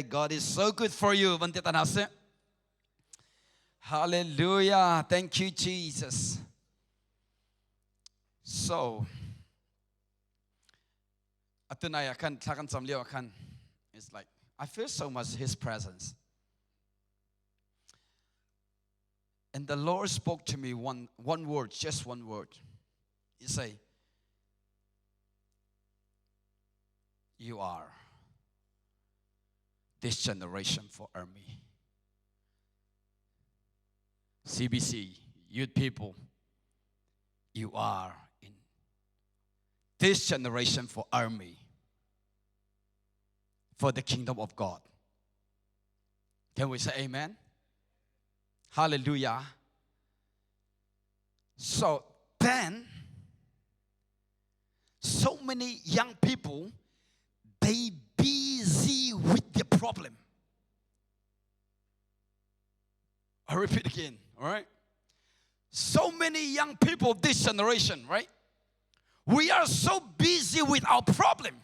God is so good for you. Hallelujah. Thank you, Jesus. So, it's like, I feel so much His presence. And the Lord spoke to me one word, just one word. He said, you are this generation for army. CBC, youth people, you are in this generation for army, for the kingdom of God. Can we say amen? Hallelujah. So then, so many young people, they busy with the problem. I repeat again, all right? So many young people this generation, right? We are so busy with our problem.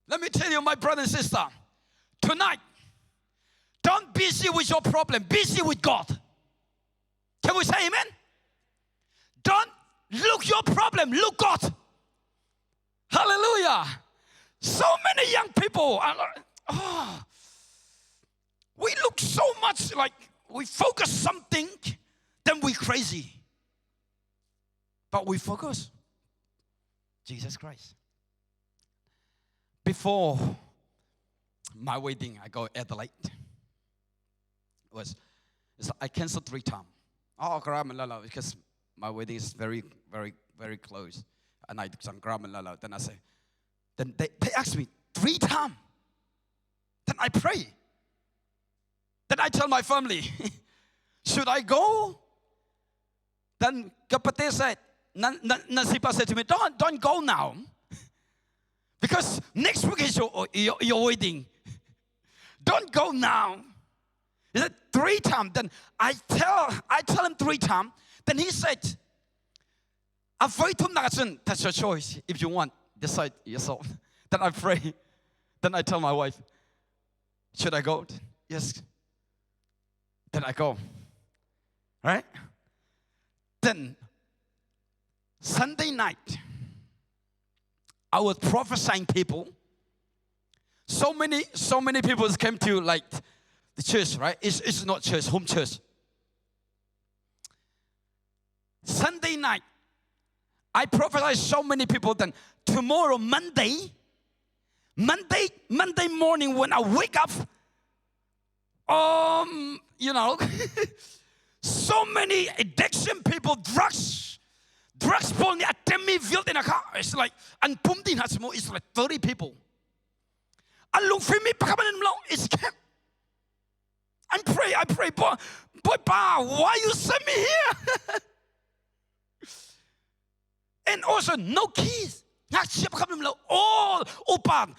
Let me tell you, my brother and sister, tonight, don't be busy with your problem, busy with God. Can we say amen? Don't look your problem, look God. Hallelujah. So many young people are, we look so much like we focus something, then we crazy. But we focus Jesus Christ. Before my wedding, I go Adelaide. I canceled 3 times. Because my wedding is very, very, very close. And I then I say, then they ask me 3 times. Then I pray. Then I tell my family, should I go? Then Kapate said, Nasipa said to me, don't go now. Because next week is your wedding. Don't go now. He said 3 times. Then I tell him 3 times. Then he said, avoid him. That's your choice. If you want, decide yourself. Then I pray. Then I tell my wife, should I go? Yes. Then I go. Right? Then Sunday night, I was prophesying people. So many people came to like the church, right? It's not church, home church. Sunday night, I prophesied so many people. Then tomorrow, Monday morning when I wake up, so many addiction people, drugs pulling at me filled in a car. It's like, and pumped in Hasmo, it's like 30 people. And look for me, it's camp. And I pray, boy, why you send me here? And also, no keys. All open.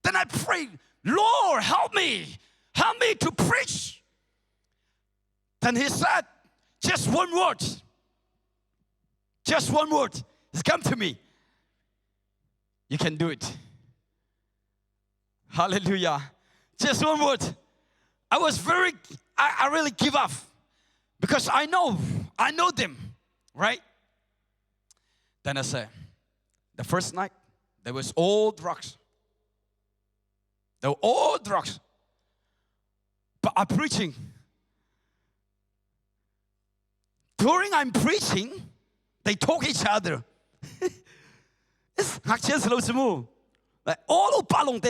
Then I prayed, Lord, help me to preach. Then he said, just one word. It's come to me. You can do it. Hallelujah. Just one word. I really give up. Because I know them, right? Then I say, the first night, there was all drugs. They were all drugs. But I'm preaching. During I'm preaching, they talk each other. It's like all of Palong.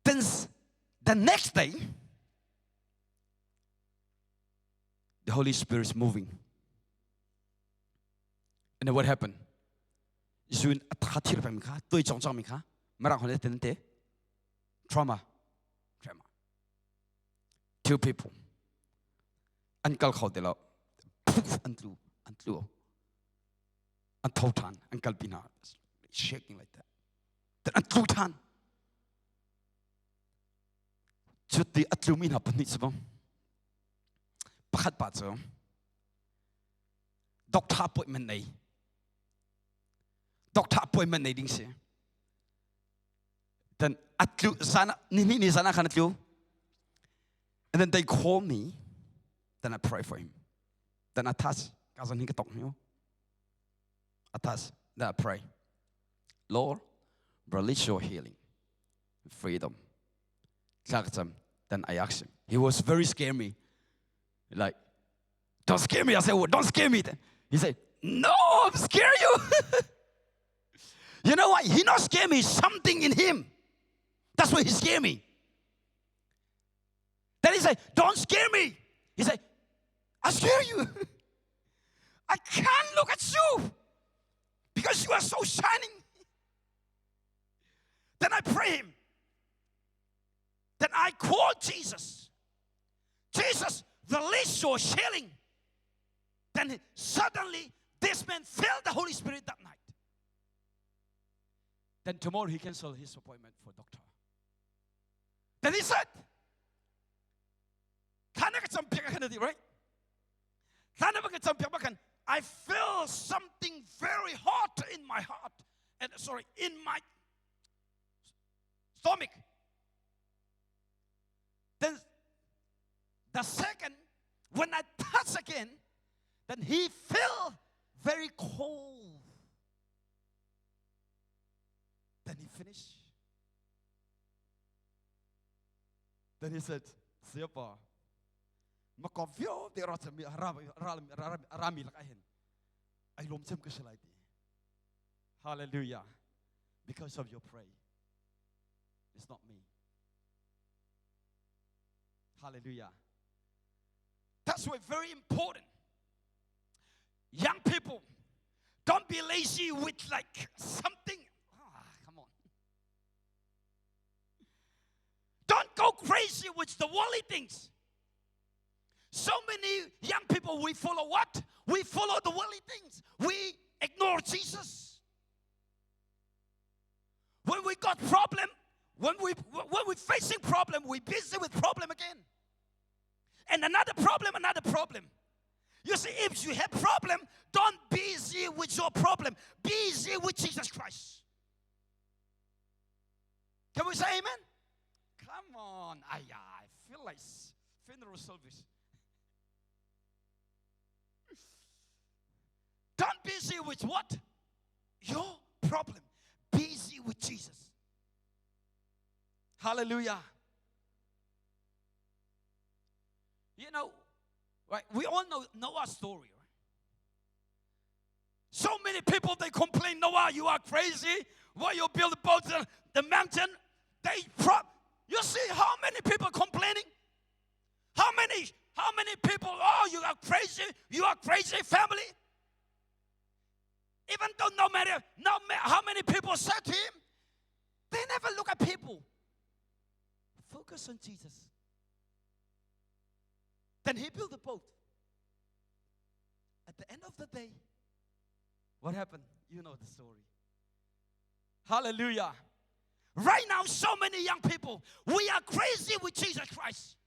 Then the next day, the Holy Spirit is moving. And then what happened? Trauma. 2 people. Uncle Hodelo. Uncle. And Totan. Uncle Bina. Shaking like that. Then Uncle Totan. Chutti Atlumina Panitsabon. Pahat Patso. doctor appointment này. Doctor appointment này đinh xe. Then atlu sana ni sana kan atlu. And then they call me. Then I pray for him. Then I touch. Kazan hingga tok niyo. I touch. Then I pray. Lord, release your healing, freedom. Then I asked him. He was very scared me. Like, don't scare me. I said, well, don't scare me. He said, no, I'm scared you. You know what? He not scare me. Something in him. That's why he scared me. Then he said, don't scare me. He said, I scare you. I can't look at you because you are so shining. Then I pray him. Then I call Jesus. Jesus, release your healing. Then suddenly, this man felt the Holy Spirit that night. Then tomorrow he canceled his appointment for doctor. Then he said, right? I feel something very hot in my heart. And in my stomach. Then the second, when I touch again, then he felt very cold. Then he finished. Then he said, siapa? Makavyo di rami lakahin. Ay lomsem keselati. Hallelujah. Because of your prayer. It's not me. Hallelujah. That's why very important. Young people, don't be lazy with like something. Come on. Don't go crazy with the worldly things. So many young people, we follow what? We follow the worldly things. We ignore Jesus. When we got problem, when we're facing problem, we're busy with problem again. And another problem. You see, if you have problem, don't be busy with your problem. Be busy with Jesus Christ. Can we say amen? Come on. I feel like funeral service. Don't be busy with what? Your problem. Busy with Jesus. Hallelujah. You know, right? We all know our story, right? So many people, they complain, Noah, you are crazy. Why you build boat the mountain? You see how many people complaining? How many people, oh, you are crazy family. Even though no matter how many people said to him, they never look at people. Focus on Jesus. Then he built a boat. At the end of the day, what happened? You know the story. Hallelujah. Right now, so many young people, we are crazy with Jesus Christ.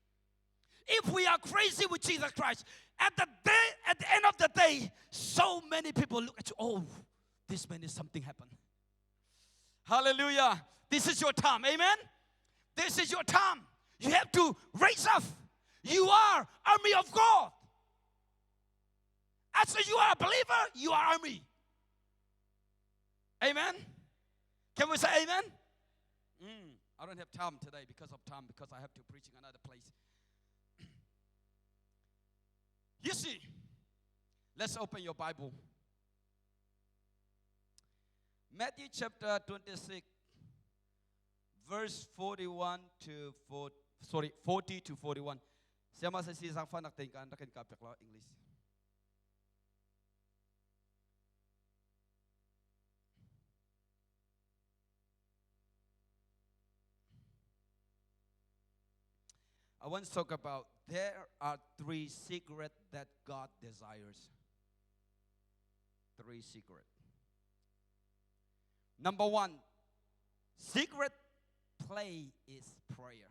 If we are crazy with Jesus Christ, at the end of the day, so many people look at you, oh, this man is something happened. Hallelujah. This is your time. Amen. This is your time. You have to raise up. You are army of God. As you are a believer, you are army. Amen. Can we say amen? I don't have time today because I have to preach in another place. You see, let's open your Bible. Matthew chapter 26, verse 40 to 41. Saya masih sisang fanak tingkan nakin kapek lo English. I want to talk about there are 3 secrets that God desires. 3 secrets. Number 1, secret play is prayer.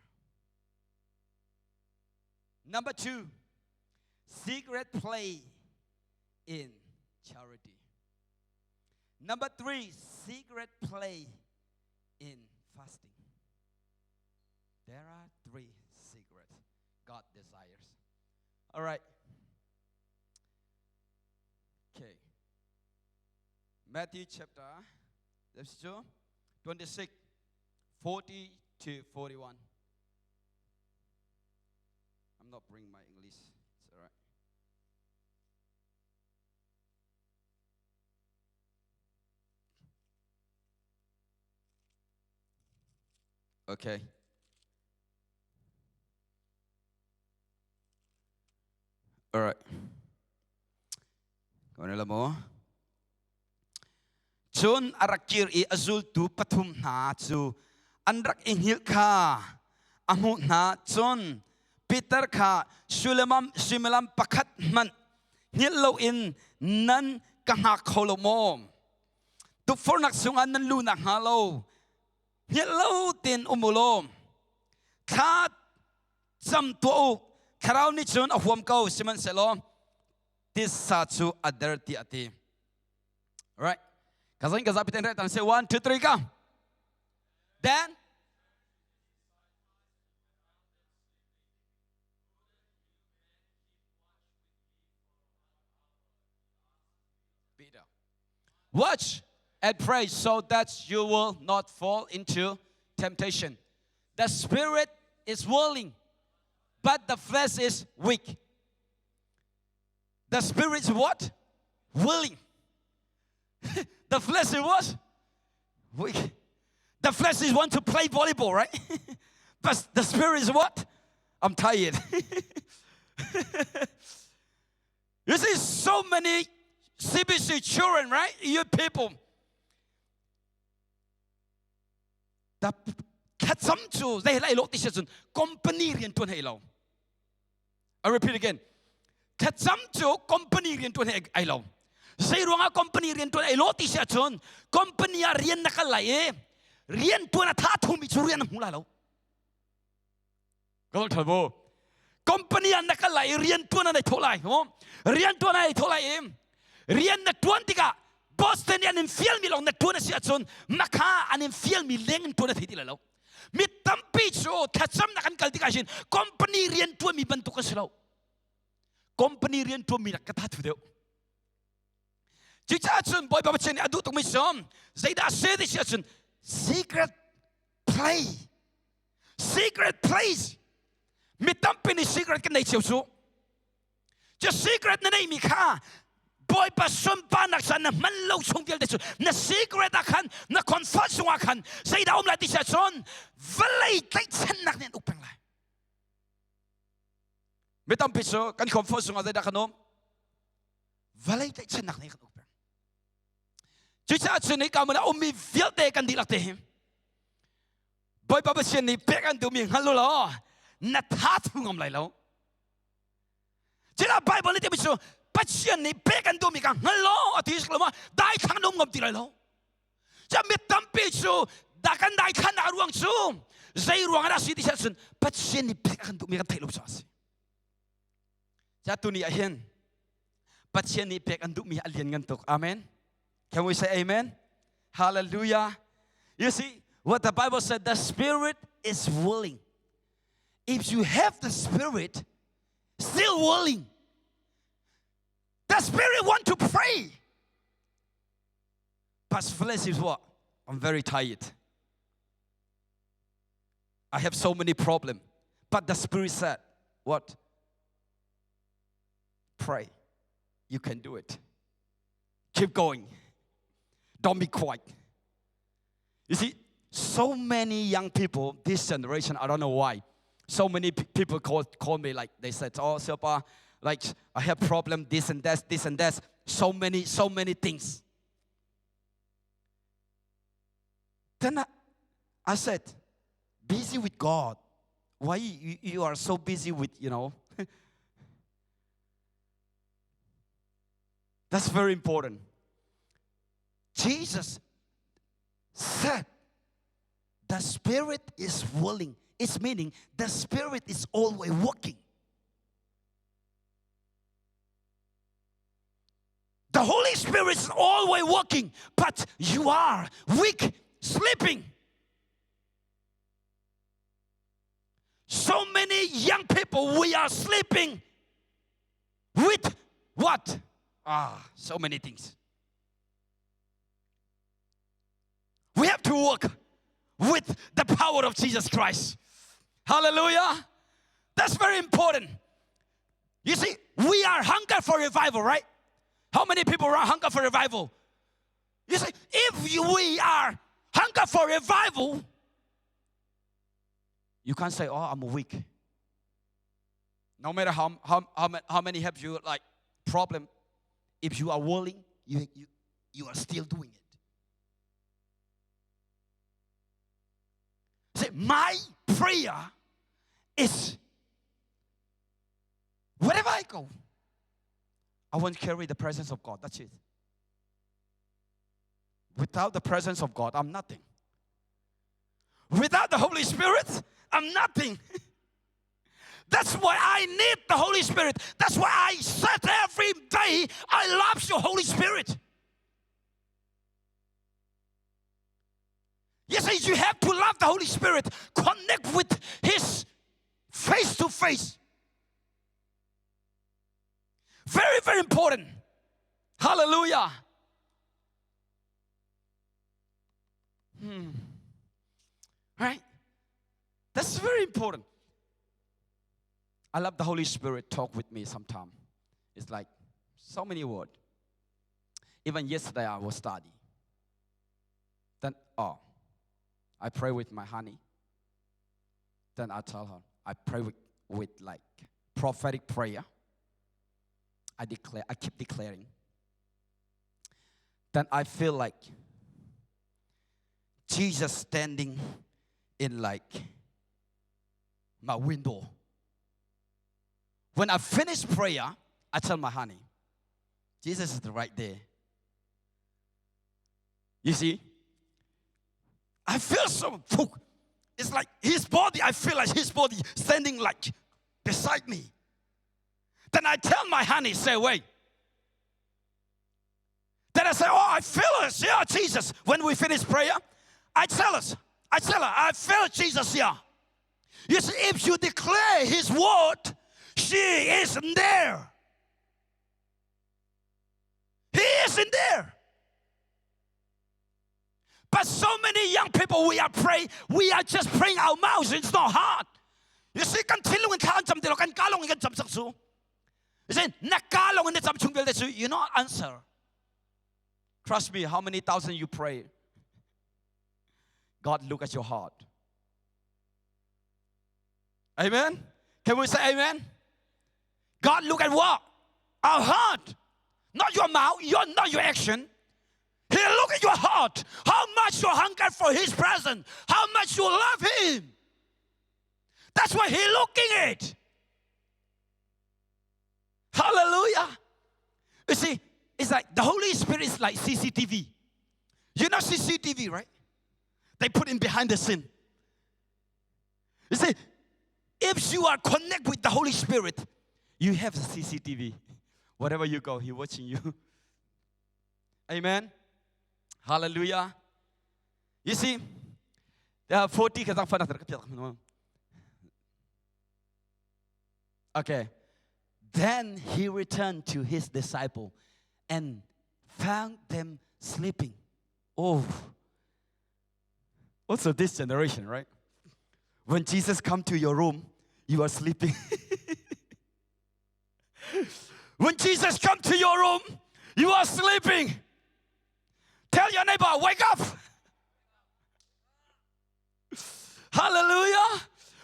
Number 2, secret play in charity. Number 3, secret play in fasting. There are 3 secrets God desires. All right. Okay. Matthew chapter 26, 40 to 41. I'm not bringing my English. It's all right. Okay. All right. Kau nak mo? Chun arakir I azul tu pathum na chu anrak inghil kha amu na chun Peter kha Sulelam pakhat man hil lo in nan kahak holomom tu fornak sungan nan lu nak halo hil lo tin umulom kha cham tu karau ni chun ahwam kau siman selo this sa chu adarti ati. Right. Kazan kazapiten right and say 1, 2, 3 go. Then Peter, watch and pray so that you will not fall into temptation. The spirit is willing, but the flesh is weak. The spirit is what? Willing. The flesh is what? Weak. The flesh is want to play volleyball, right? But the spirit is what? I'm tired. You see so many CBC children, right? You people. The katsamchu they lai lo tishasun company rian tuan hai lo. I repeat again. Katsamchu company rian tuan hai lo. Say ruang company rian tuan hai lo tishasun company rian nakalai rian tuan tha thumi churian hula lo. Kau tahu company nakalai rian tuan ai tholai, rian tuan ai tholai rian na tuan tiga Boston yan in film mi long na tuan siya chun maka an in film mi leng tuan thiti la lo mi tampi cho thacham na kan kalti kasin company rian tuan mi bantu ka silo company rian tuan mi nakata thu deu chicha chun boy baba chen adu tung mi som zaida se de siya chun secret place mi tampi ni secret kan nei chiu chu just secret na nei mi kha boy pa sumpa nak sana man lo chung tial desu na secret akan na confess akan say da la tisha son valay tai chen nak nen upang la metam piso kan confess nga da kanom valay tai chen nak nen upang chicha chuni ka mona umi feel te kan dilak te boy pa chen ni pe kan du mi halo lo na that ngom lai lo chila bible ni te piso Pasien ni pekan do mi kang hello atis kelama dai kang nom ngom tilai lo. Jamit tampi chu dakan dai kan na ruang chu. Zai ruang ada siti sasun pasien ni pekan do mi kan thelo sas. Jatu ni ahen. Pasien ni pekan do mi alien ngantuk. Amen. Can we say amen? Hallelujah. You see what the Bible said, the spirit is willing. If you have the spirit still willing, the spirit want to pray. But flesh is what? I'm very tired. I have so many problems. But the spirit said, what? Pray. You can do it. Keep going. Don't be quiet. You see, so many young people, this generation, I don't know why. So many people call me like, they said, oh, Silpa, like I have problem, this and that, so many things. Then I said, busy with God. Why you are so busy with, That's very important. Jesus said, the spirit is willing. It's meaning the spirit is always working. The The Holy Spirit is always working, but you are weak, sleeping. So many young people, we are sleeping with what? So many things. We have to work with the power of Jesus Christ. Hallelujah. That's very important. You see, we are hunger for revival, right? How many people are hunger for revival? You see, if we are hunger for revival, you can't say, I'm weak. No matter how many have you like problem, if you are willing, you are still doing it. See, my prayer is wherever I go, I want to carry the presence of God. That's it. Without the presence of God, I'm nothing. Without the Holy Spirit, I'm nothing. That's why I need the Holy Spirit. That's why I said every day, I love your Holy Spirit. Yes, you have to love the Holy Spirit. Connect with His face to face. Very, very important. Hallelujah. Right? That's very important. I love the Holy Spirit talk with me sometimes. It's like so many words. Even yesterday I was studying. Then, I pray with my honey. Then I tell her, I pray with like prophetic prayer. I keep declaring. Then I feel like Jesus standing in like my window. When I finish prayer, I tell my honey, Jesus is right there. You see? I feel so, it's like his body, I feel like his body standing like beside me. Then I tell my honey, say, wait. Then I say, I feel it, yeah, Jesus. When we finish prayer, I tell her, I feel Jesus here. You see, if you declare his word, she is in there. He is in there. But so many young people, we are praying, we are just praying our mouths. It's not hard. You see, you see, you not answer. Trust me, how many thousand you pray? God look at your heart. Amen? Can we say amen? God look at what? Our heart. Not your mouth, not your action. He look at your heart. How much you hunger for his presence. How much you love him. That's what he looking at. Hallelujah. You see, it's like the Holy Spirit is like CCTV. You know CCTV, right? They put in behind the scene. You see, if you are connected with the Holy Spirit, you have the CCTV. Wherever you go, He's watching you. Amen. Hallelujah. You see, there are 40. Okay. Then he returned to his disciple and found them sleeping. Oh. Also this generation, right? When Jesus come to your room, you are sleeping. When Jesus come to your room, you are sleeping. Tell your neighbor, wake up. Hallelujah.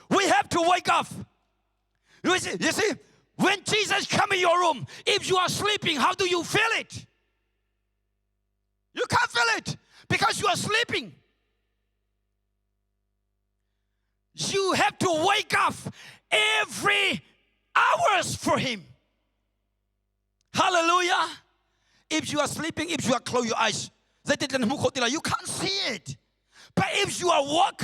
We have to wake up. You see, when Jesus come in your room, if you are sleeping, how do you feel it? You can't feel it because you are sleeping. You have to wake up every hours for him. Hallelujah. If you are sleeping, if you are close your eyes, you can't see it. But if you are awake,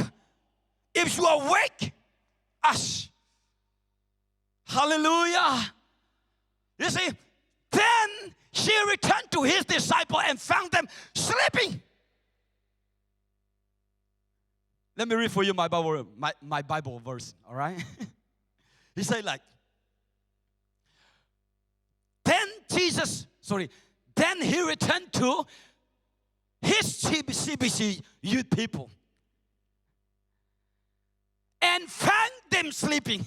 hallelujah. You see, then he returned to his disciple and found them sleeping. Let me read for you my Bible verse, all right? He said like, then he returned to his CBC youth people and found them sleeping.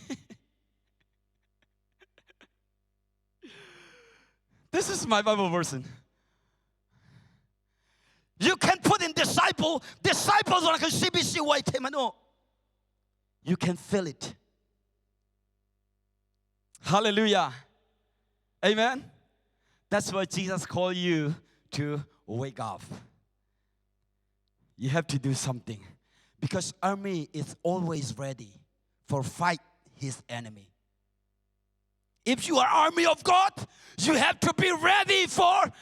This is my Bible version. You can put in disciples like a CBC white no. You can feel it. Hallelujah. Amen. That's why Jesus called you to wake up. You have to do something. Because army is always ready for fight his enemy. If you are army of God, you have to be ready for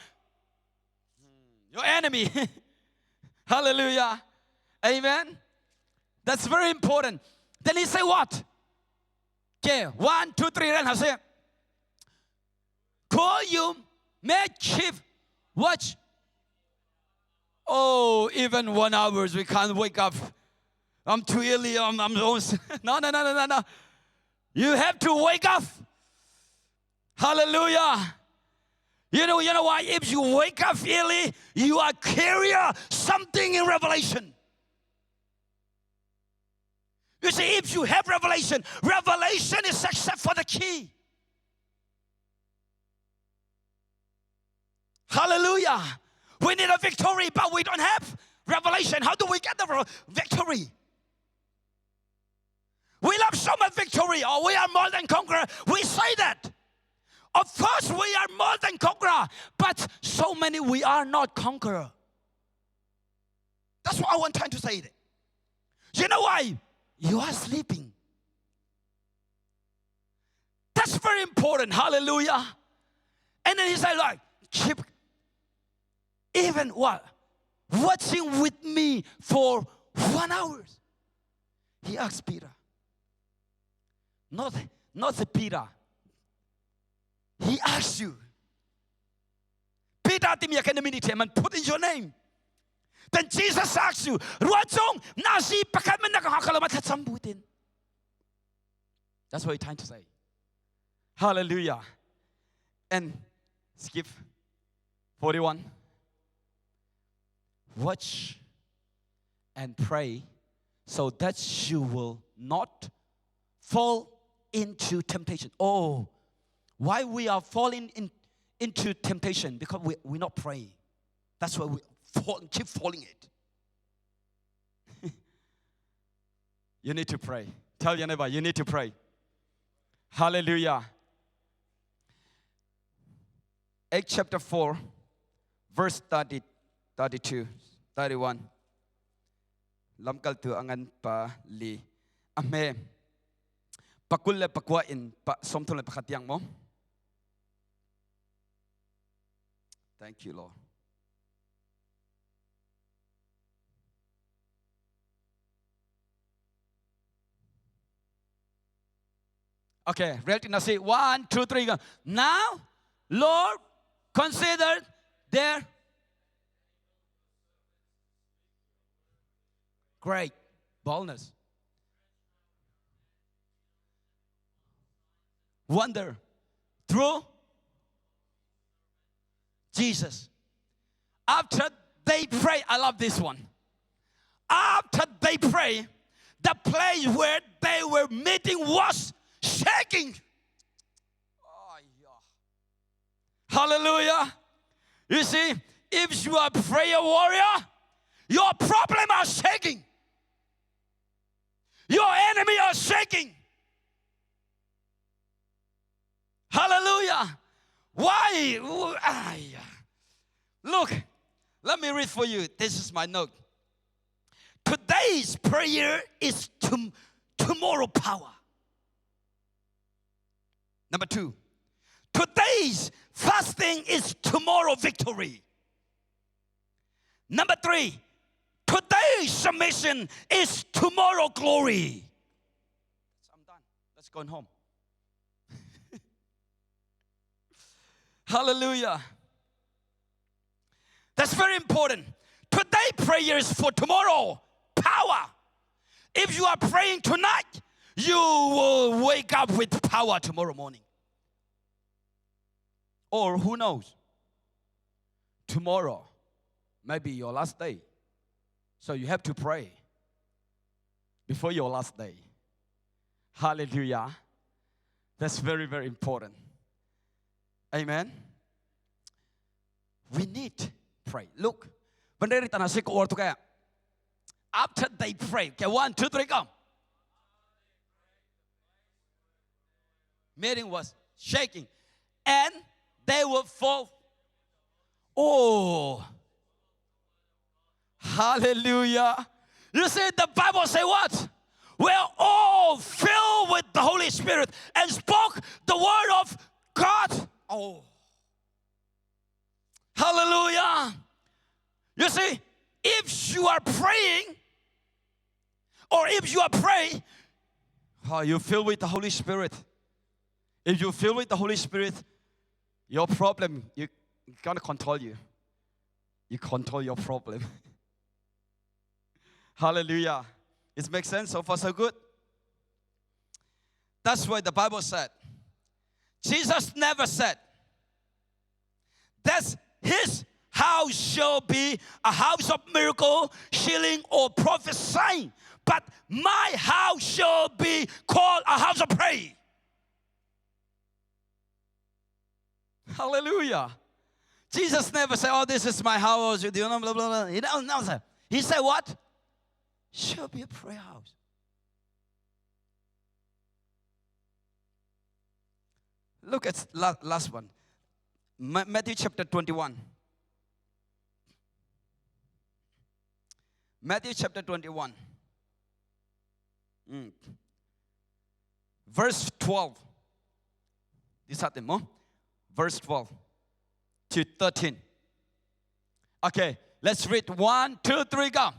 your enemy. Hallelujah. Amen. That's very important. Then he said what? Okay, 1, 2, 3, and I say, call you, make chief, watch. Oh, even 1 hour, we can't wake up. I'm too early. No. You have to wake up. Hallelujah. You know why? If you wake up early, you are carrier something in revelation. You see, if you have revelation is except for the key. Hallelujah. We need a victory, but we don't have revelation. How do we get the victory? We love so much victory. Oh, we are more than conqueror. We say that. Of course, we are more than conqueror, but so many we are not conqueror. That's what I want trying to say. You know why? You are sleeping. That's very important. Hallelujah. And then he said, like, keep even what? Watching with me for 1 hour. He asked Peter. Not the Peter. He asked you. Peter, put in your name. Then Jesus asks you, that's what he's trying to say. Hallelujah. And skip 41. Watch and pray so that you will not fall into temptation. Oh, why we are falling into temptation? Because we're not praying. That's why we keep falling it. You need to pray. Tell your neighbor, you need to pray. Hallelujah. Acts chapter 4, verse 30, 32, 31. Lamkal tu angan pa li. Ame. Pakul le pakwa in pa somtol le pakatiang mo. Thank you, Lord. Okay, ready now say 1, 2, 3, go. Now, Lord, consider their great boldness. Wonder through Jesus. After they pray, I love this one. After they pray, the place where they were meeting was shaking. Oh, yeah. Hallelujah. You see, if you are a prayer warrior, your problem are shaking. Your enemy are shaking. Hallelujah. Why? Look, let me read for you. This is my note. Today's prayer is tomorrow power. Number 2, today's fasting is tomorrow victory. Number 3, today's submission is tomorrow glory. I'm done. Let's go home. Hallelujah. That's very important. Today prayer is for tomorrow. Power. If you are praying tonight, you will wake up with power tomorrow morning. Or who knows? Tomorrow may be your last day. So you have to pray before your last day. Hallelujah. That's very, very important. Amen. We need to pray. Look. After they pray. Okay, 1, 2, 3, come. Meeting was shaking. And they will fall. Oh. Hallelujah. You see, the Bible say what? We're all filled with the Holy Spirit and spoke the word of God. Oh. Hallelujah. You see, if you are praying, or if you are praying, you fill with the Holy Spirit. If you fill with the Holy Spirit, your problem, you can't control you. You control your problem. Hallelujah. It makes sense so far so good. That's why the Bible said, Jesus never said, that his house shall be a house of miracle, healing, or prophesying. But my house shall be called a house of prayer. Hallelujah. Jesus never said, oh, this is my house. You know, blah, blah, blah. He never said. He said what? Shall be a prayer house. Look at last one. Matthew chapter 21. Matthew chapter 21. Verse 12. This is more. Verse 12 to 13. Okay, let's read 1, 2, 3, go.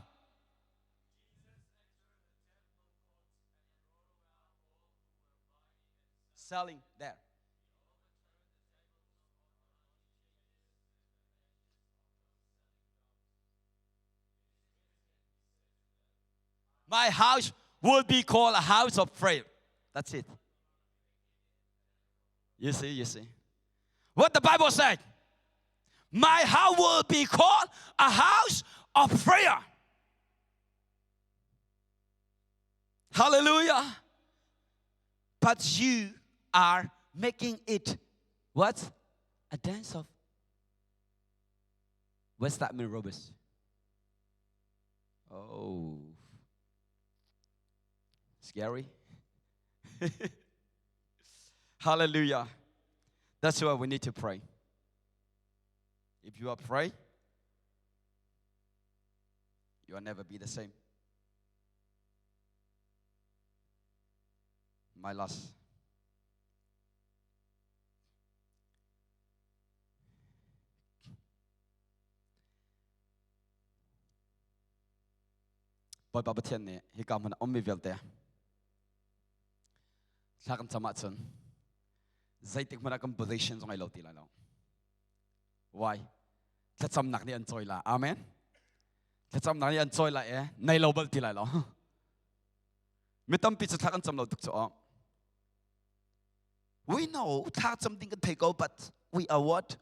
Selling there. My house will be called a house of prayer. That's it. You see. What the Bible said. My house will be called a house of prayer. Hallelujah. But you are making it what? A dance of. What's that mean, Robert? Oh. Scary. Hallelujah. That's why we need to pray. If you are pray, you will never be the same. My last. Boy, Baba Tian, he come on omnivel there. Sakam Samatson. Zaitik Manakam positions on my lotila. Why? Let some Nakni and Soila. Amen. Let some Nani and Soila, Nailobal Tilalo. Mitam pizza takan some lotuk. We know that something can take out, but we are what?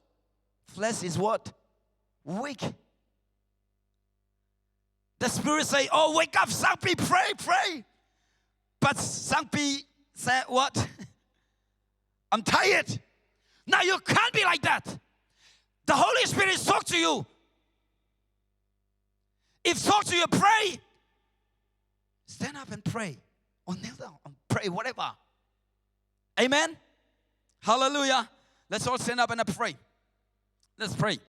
Flesh is what? Weak. The Spirit say, oh, wake up, Sangpi, pray. But Sangpi said, what? I'm tired. Now you can't be like that. The Holy Spirit talk to you. If talk to you, pray. Stand up and pray. Or kneel down and pray, whatever. Amen. Hallelujah. Let's all stand up and pray. Let's pray.